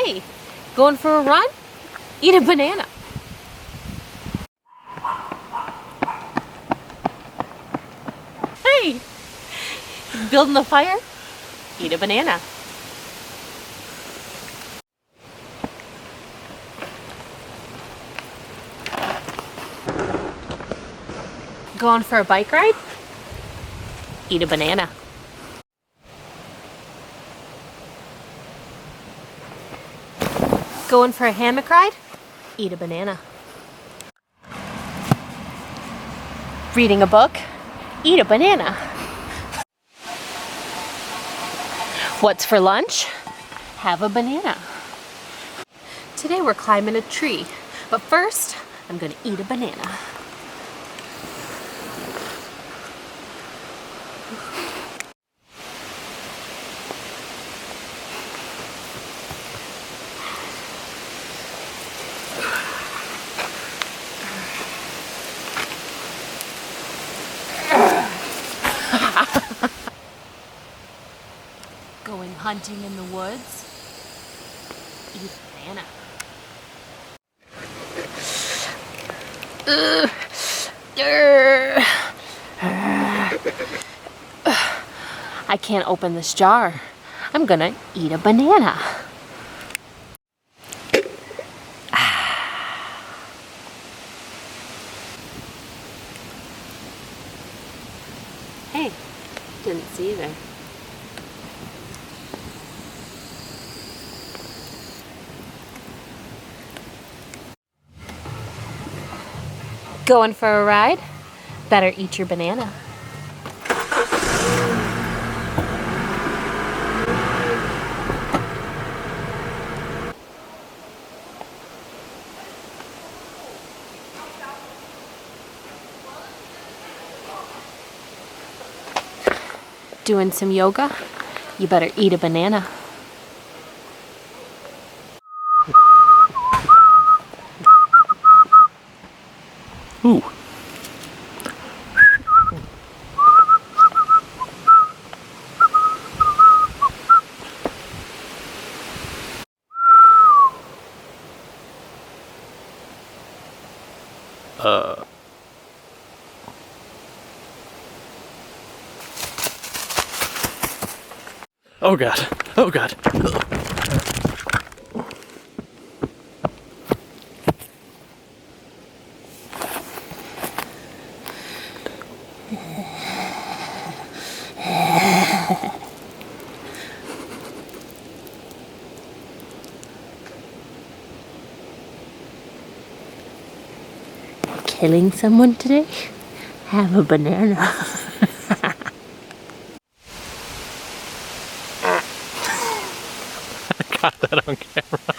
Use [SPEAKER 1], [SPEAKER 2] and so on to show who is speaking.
[SPEAKER 1] Hey, going for a run? Eat a banana. Hey, building the fire? Eat a banana. Going for a bike ride? Eat a banana. Going for a hammock ride? Eat a banana. Reading a book? Eat a banana. What's for lunch? Have a banana. Today we're climbing a tree, but first I'm gonna eat a banana. Going hunting in the woods? Eat a banana. I can't open this jar. I'm gonna eat a banana. Hey, didn't see you there. Going for a ride? Better eat your banana. Doing some yoga? You better eat a banana.
[SPEAKER 2] Ooh. Oh God. Oh God.
[SPEAKER 1] Killing someone today? Have a banana.
[SPEAKER 2] I got that on camera.